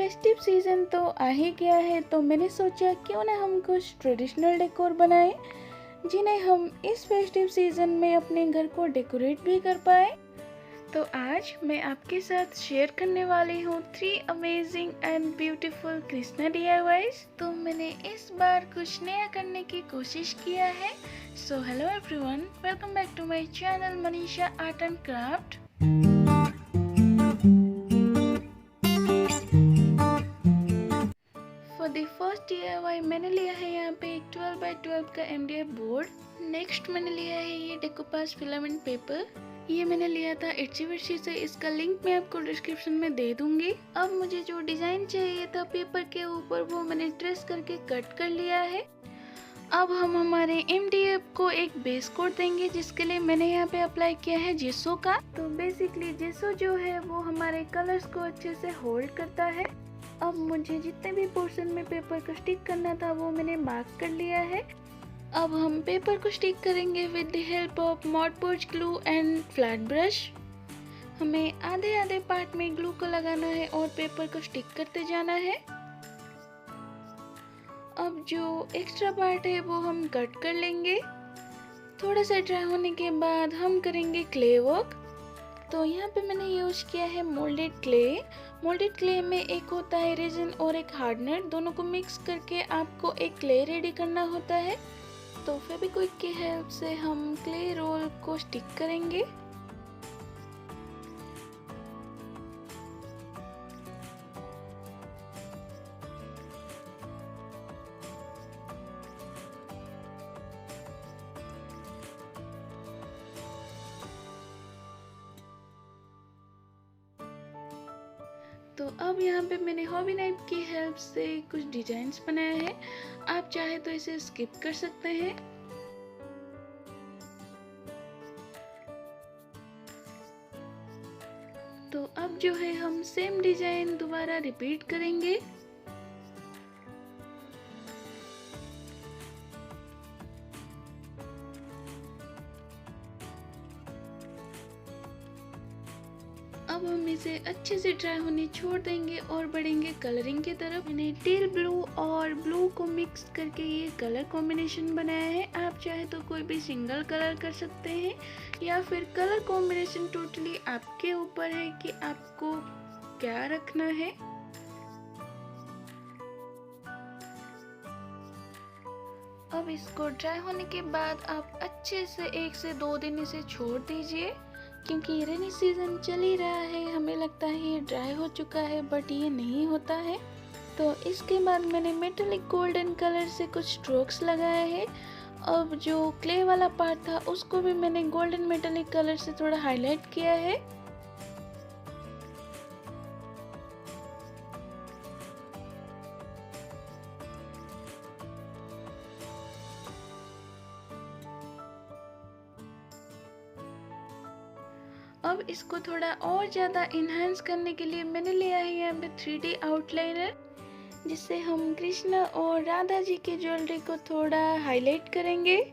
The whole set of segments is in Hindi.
फेस्टिव सीज़न तो आ ही गया है, तो मैंने सोचा क्यों ना हम कुछ ट्रेडिशनल डेकोर बनाएं जिन्हें हम इस फेस्टिव सीज़न में अपने घर को डेकोरेट भी कर पाए। तो आज मैं आपके साथ शेयर करने वाली हूँ 3 amazing and beautiful Krishna DIYs। तो मैंने इस बार कुछ नया करने की कोशिश किया है। So hello everyone, welcome back to my channel Manisha art and craft. For the first DIY मैंने लिया है यहाँ पे एक 12 बाई 12 का MDF बोर्ड। नेक्स्ट मैंने लिया है ये डेकोपास फिलामेंट पेपर। ये मैंने लिया था Etsy से, इसका लिंक मैं आपको डिस्क्रिप्शन में दे दूंगी। अब मुझे जो डिजाइन चाहिए था पेपर के ऊपर वो मैंने ट्रेस करके कट कर लिया है। अब हम हमारे MDF को एक बेस कोट देंगे, जिसके लिए मैंने यहाँ पे अप्लाई किया है जेसो का। तो बेसिकली जेसो जो है वो हमारे कलर्स को अच्छे से होल्ड करता है। अब मुझे जितने भी पोर्शन में पेपर को स्टिक करना था वो मैंने मार्क कर लिया है। अब हम पेपर को स्टिक करेंगे with the help of mod porch glue and flat brush. हमें आधे आधे पार्ट में ग्लू को लगाना है और पेपर को स्टिक करते जाना है। अब जो एक्स्ट्रा पार्ट है वो हम कट कर लेंगे। थोड़ा सा ड्राई होने के बाद हम करेंगे क्ले वर्क। तो यहाँ पे मैंने यूज किया है मोल्डेड क्ले। मोल्डेड क्ले में एक होता है रेजिन और एक हार्डनर, दोनों को मिक्स करके आपको एक क्ले रेडी करना होता है। तो फेविक्विक की हेल्प से हम क्ले रोल को स्टिक करेंगे। तो अब यहाँ पे मैंने हॉबी नाइफ की हेल्प से कुछ डिजाइन्स बनाया है। आप चाहे तो इसे स्किप कर सकते हैं। तो अब जो है हम सेम डिजाइन दोबारा रिपीट करेंगे। अब हम इसे अच्छे से ड्राई होने छोड़ देंगे और बढ़ेंगे कलरिंग की तरफ। मैंने टील ब्लू और ब्लू को मिक्स करके ये कलर कॉम्बिनेशन बनाया है। आप चाहे तो कोई भी सिंगल कलर कर सकते हैं या फिर कलर कॉम्बिनेशन टोटली आपके ऊपर है कि आपको क्या रखना है। अब इसको ड्राई होने के बाद आप अच्छे से 1 से 2 दिन इसे छोड़ दीजिए, क्योंकि रेनी सीजन चल ही रहा है। हमें लगता है ये ड्राई हो चुका है, बट ये नहीं होता है। तो इसके बाद मैंने मेटालिक गोल्डन कलर से कुछ स्ट्रोक्स लगाए हैं। अब जो क्ले वाला पार्ट था उसको भी मैंने गोल्डन मेटालिक कलर से थोड़ा हाईलाइट किया है। अब इसको थोड़ा और ज़्यादा इन्हांस करने के लिए मैंने लिया है यहाँ पे 3D आउटलाइनर, जिससे हम कृष्णा और राधा जी की ज्वेलरी को थोड़ा हाईलाइट करेंगे।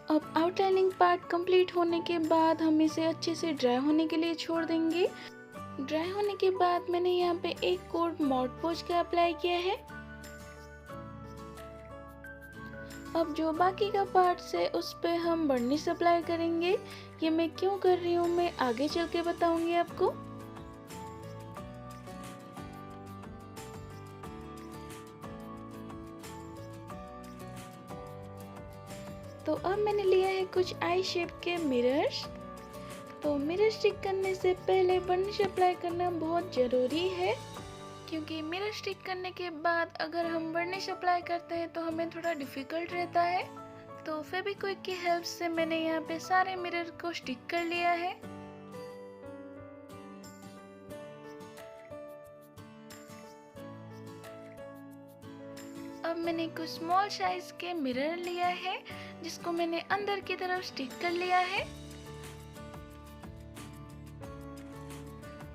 अब आउटलाइनिंग पार्ट कंप्लीट होने के बाद हम इसे अच्छे से ड्राई होने के लिए छोड़ देंगे। ड्राई होने के बाद मैंने यहाँ पे एक कोट मॉड पोर्च का अप्लाई किया है। अब जो बाकी का पार्ट है उस पे हम बर्निश अप्लाई करेंगे। ये मैं क्यों कर रही हूँ मैं आगे चल के बताऊंगी आपको। तो अब मैंने लिया है कुछ आई शेप के मिरर्स। तो मिरर स्टिक करने से पहले बर्निश अप्लाई करना बहुत ज़रूरी है, क्योंकि मिरर स्टिक करने के बाद अगर हम बर्निश अप्लाई करते हैं तो हमें थोड़ा डिफ़िकल्ट रहता है। तो फेविक्विक की हेल्प से मैंने यहाँ पे सारे मिरर को स्टिक कर लिया है। अब मैंने कुछ स्मॉल साइज के मिरर लिया है जिसको मैंने अंदर की तरफ स्टिक कर लिया है।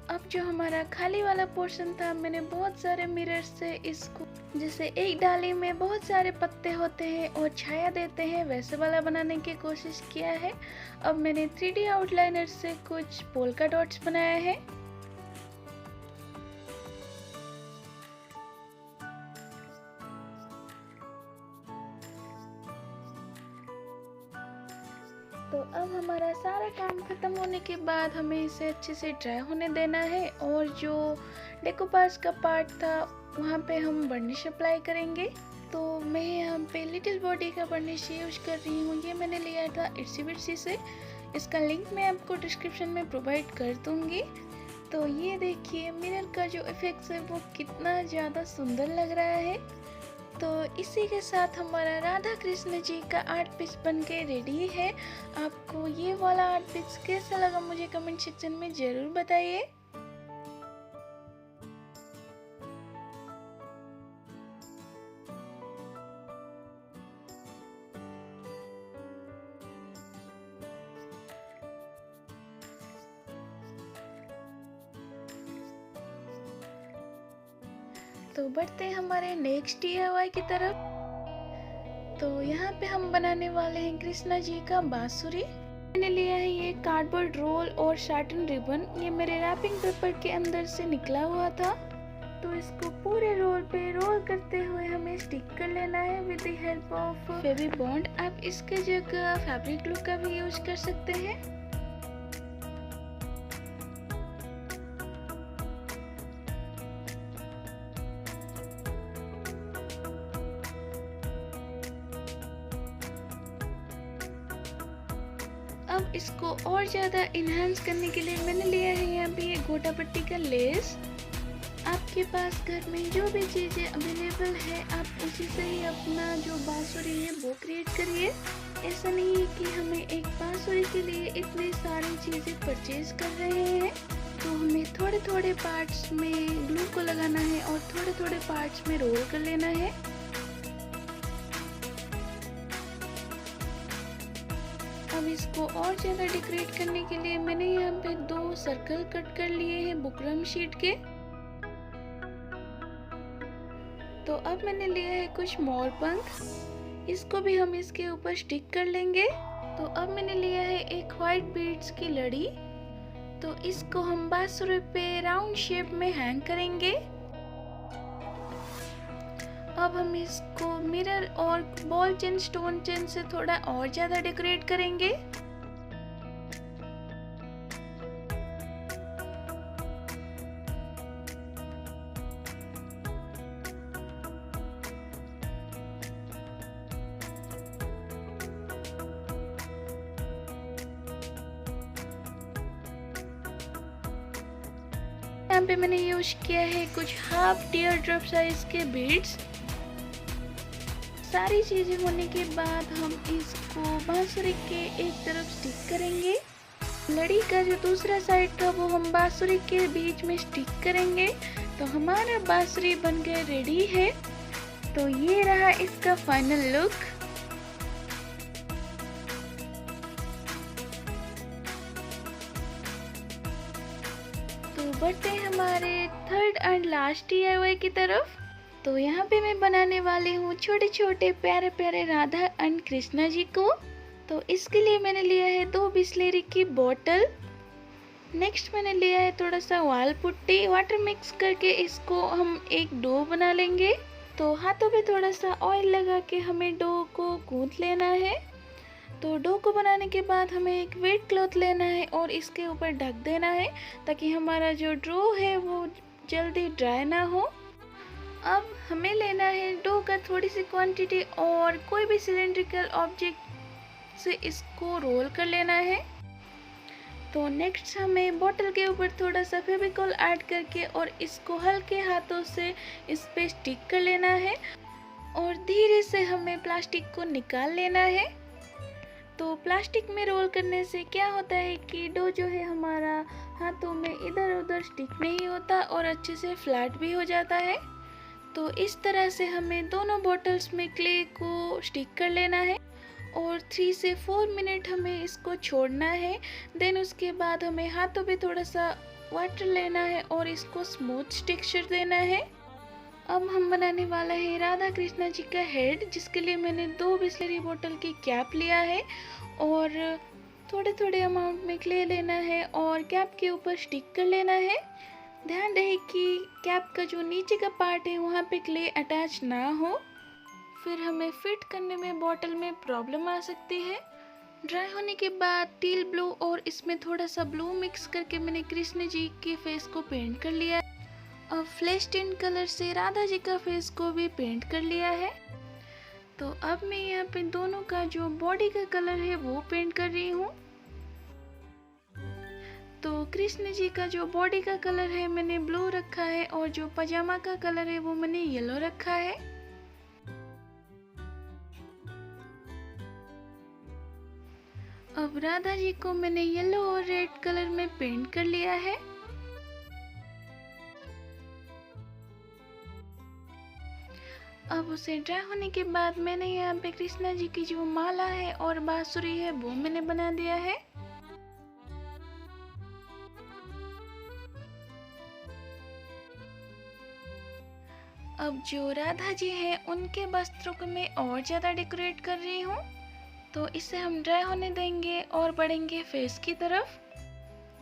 अब जो हमारा खाली वाला पोर्शन था, मैंने बहुत सारे मिरर से इसको, जैसे एक डाली में बहुत सारे पत्ते होते हैं और छाया देते हैं, वैसे वाला बनाने की कोशिश किया है। अब मैंने 3D आउटलाइनर से कुछ पोल्का डॉट्स बनाया है। तो अब हमारा सारा काम खत्म होने के बाद हमें इसे अच्छे से ड्राई होने देना है, और जो डेकोपास का पार्ट था वहाँ पे हम बर्निश अप्लाई करेंगे। तो मैं यहाँ पे लिटिल बॉडी का बर्निश यूज कर रही हूँ। ये मैंने लिया था इट्सी बिट्सी से, इसका लिंक मैं आपको डिस्क्रिप्शन में प्रोवाइड कर दूँगी। तो ये देखिए मिरर का जो इफेक्ट है वो कितना ज़्यादा सुंदर लग रहा है। तो इसी के साथ हमारा राधा कृष्ण जी का आर्ट पीस बन के रेडी है। आपको ये वाला आर्ट पीस कैसा लगा मुझे कमेंट सेक्शन में ज़रूर बताइए। तो बढ़ते हैं हमारे नेक्स्ट DIY की तरफ। तो यहाँ पे हम बनाने वाले हैं कृष्णा जी का बांसुरी। मैंने लिया है ये कार्डबोर्ड रोल और साटन रिबन, ये मेरे रैपिंग पेपर के अंदर से निकला हुआ था। तो इसको पूरे रोल पे रोल करते हुए हमें स्टिक कर लेना है with the help of Fevibond. आप इसके जगह फैब्रिक ग्लू का भी यूज कर सकते हैं। अब इसको और ज़्यादा इन्हांस करने के लिए मैंने लिया है यहाँ पे ये गोटा पट्टी का लेस। आपके पास घर में जो भी चीज़ें अवेलेबल है आप उसी से ही अपना जो बांसुरी है वो क्रिएट करिए। ऐसा नहीं है कि हमें एक बांसुरी के लिए इतनी सारी चीज़ें परचेज कर रहे हैं। तो हमें थोड़े थोड़े पार्ट्स में ग्लू को लगाना है और थोड़े थोड़े पार्ट्स में रोल कर लेना है। अब इसको और ज़्यादा डेकोरेट करने के लिए मैंने यहाँ पे 2 सर्कल कट कर लिए हैं बुकरम शीट के। तो अब मैंने लिया है कुछ मोर पंख, इसको भी हम इसके ऊपर स्टिक कर लेंगे। तो अब मैंने लिया है एक व्हाइट बीड्स की लड़ी, तो इसको हम बांसुरी पे राउंड शेप में हैंग करेंगे। अब हम इसको मिरर और बॉल चेन स्टोन चेन से थोड़ा और ज़्यादा डेकोरेट करेंगे। यहाँ पे मैंने यूज किया है कुछ हाफ टीयर ड्रॉप साइज के बीड्स। सारी चीज़ें होने के बाद हम इसको बांसुरी के एक तरफ स्टिक करेंगे। लड़ी का जो दूसरा साइड था वो हम बांसुरी के बीच में स्टिक करेंगे। तो हमारा बांसुरी बन के रेडी है। तो ये रहा इसका फाइनल लुक। तो बढ़ते हैं हमारे थर्ड एंड लास्ट DIY की तरफ। तो यहाँ पे मैं बनाने वाली हूँ छोटे छोटे प्यारे प्यारे राधा एंड कृष्णा जी को। तो इसके लिए मैंने लिया है 2 बिस्लेरी की बोतल। नेक्स्ट मैंने लिया है थोड़ा सा वाल पुट्टी, वाटर मिक्स करके इसको हम एक डो बना लेंगे। तो हाथों पे थोड़ा सा ऑयल लगा के हमें डो को गूंथ लेना है। तो डो को बनाने के बाद हमें एक वेट क्लॉथ लेना है और इसके ऊपर ढक देना है ताकि हमारा जो डो है वो जल्दी ड्राई ना हो। अब हमें लेना है डो का थोड़ी सी क्वांटिटी और कोई भी सिलेंड्रिकल ऑब्जेक्ट से इसको रोल कर लेना है। तो नेक्स्ट हमें बोतल के ऊपर थोड़ा सा फेविकॉल ऐड करके और इसको हल्के हाथों से इस पे स्टिक कर लेना है और धीरे से हमें प्लास्टिक को निकाल लेना है। तो प्लास्टिक में रोल करने से क्या होता है कि डो जो है हमारा हाथों में इधर उधर स्टिक नहीं होता और अच्छे से फ्लैट भी हो जाता है। तो इस तरह से हमें दोनों बॉटल्स में क्ले को स्टिक कर लेना है और 3 से 4 मिनट हमें इसको छोड़ना है। देन उसके बाद हमें हाथों पे थोड़ा सा वाटर लेना है और इसको स्मूथ टेक्सचर देना है। अब हम बनाने वाला है राधा कृष्णा जी का हेड, जिसके लिए मैंने 2 बिस्लरी बोतल की कैप लिया है और थोड़े थोड़े अमाउंट में क्ले लेना है और कैप के ऊपर स्टिक कर लेना है। ध्यान रहे कि कैप का जो नीचे का पार्ट है वहाँ पे क्ले अटैच ना हो, फिर हमें फिट करने में बॉटल में प्रॉब्लम आ सकती है। ड्राई होने के बाद टील ब्लू और इसमें थोड़ा सा ब्लू मिक्स करके मैंने कृष्ण जी के फेस को पेंट कर लिया। अब फ्लैश टिंट कलर से राधा जी का फेस को भी पेंट कर लिया है। तो अब मैं यहाँ पे दोनों का जो बॉडी का कलर है वो पेंट कर रही हूँ। तो कृष्ण जी का जो बॉडी का कलर है मैंने ब्लू रखा है और जो पजामा का कलर है वो मैंने येलो रखा है। अब राधा जी को मैंने येलो और रेड कलर में पेंट कर लिया है। अब उसे ड्राई होने के बाद मैंने यहाँ पे कृष्णा जी की जो माला है और बांसुरी है वो मैंने बना दिया है। अब जो राधा जी हैं उनके वस्त्रों को मैं और ज़्यादा डेकोरेट कर रही हूँ। तो इसे हम ड्राई होने देंगे और बढ़ेंगे फेस की तरफ।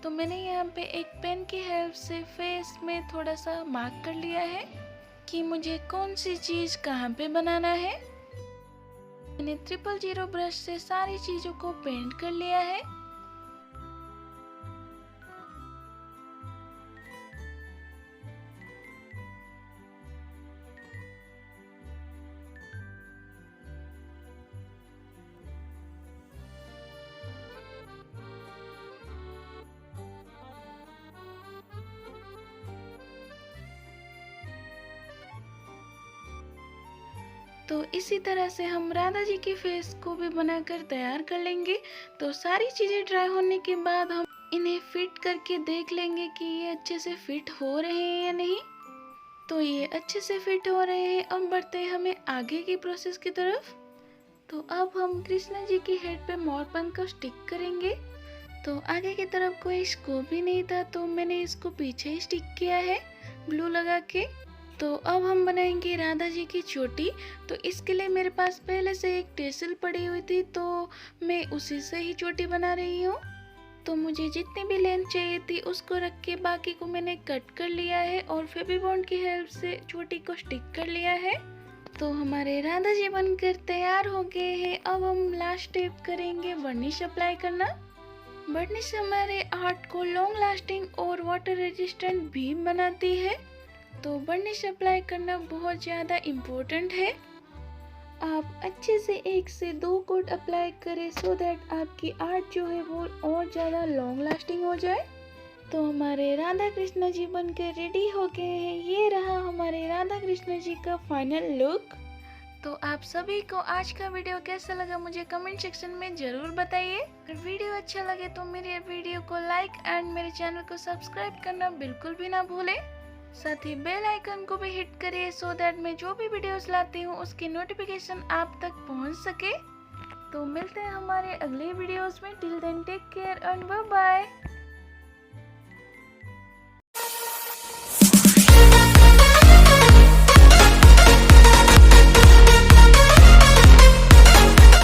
तो मैंने यहाँ पे एक पेन की हेल्प से फेस में थोड़ा सा मार्क कर लिया है कि मुझे कौन सी चीज़ कहाँ पे बनाना है। मैंने 000 ब्रश से सारी चीज़ों को पेंट कर लिया है। तो इसी तरह से हम राधा जी के फेस को भी बनाकर तैयार कर लेंगे। तो सारी चीज़ें ड्राई होने के बाद हम इन्हें फिट करके देख लेंगे कि ये अच्छे से फिट हो रहे हैं या नहीं। तो ये अच्छे से फिट हो रहे हैं। अब बढ़ते हैं हमें आगे की प्रोसेस की तरफ। तो अब हम कृष्णा जी की हेड पे मोरपंख को स्टिक करेंगे। तो आगे की तरफ कोई स्कोप भी नहीं था तो मैंने इसको पीछे ही स्टिक किया है ग्लू लगा के। तो अब हम बनाएंगे राधा जी की चोटी। तो इसके लिए मेरे पास पहले से एक टेसल पड़ी हुई थी तो मैं उसी से ही चोटी बना रही हूँ। तो मुझे जितनी भी लेंथ चाहिए थी उसको रख के बाकी को मैंने कट कर लिया है और फेविबॉन्ड की हेल्प से चोटी को स्टिक कर लिया है। तो हमारे राधा जी बनकर तैयार हो गए हैं। अब हम लास्ट स्टेप करेंगे वर्निश अप्लाई करना। वर्निश हमारे आर्ट को लॉन्ग लास्टिंग और वाटर रेजिस्टेंट भी बनाती है। तो वर्निश अप्लाई करना बहुत ज़्यादा इम्पोर्टेंट है। आप अच्छे से 1 से 2 कोट अप्लाई करें सो दैट आपकी आर्ट जो है वो और ज़्यादा लॉन्ग लास्टिंग हो जाए। तो हमारे राधा कृष्ण जी बनकर रेडी हो गए हैं। ये रहा हमारे राधा कृष्ण जी का फाइनल लुक। तो आप सभी को आज का वीडियो कैसा लगा मुझे कमेंट सेक्शन में ज़रूर बताइए। अगर वीडियो अच्छा लगे तो मेरे वीडियो को लाइक एंड मेरे चैनल को सब्सक्राइब करना बिल्कुल भी ना भूलें। साथ ही बेल आइकन को भी हिट करिए सो दैट मैं जो भी वीडियोस लाती हूँ उसकी नोटिफिकेशन आप तक पहुँच सके। तो मिलते हैं हमारे अगले वीडियोस में। Till then take care and bye bye.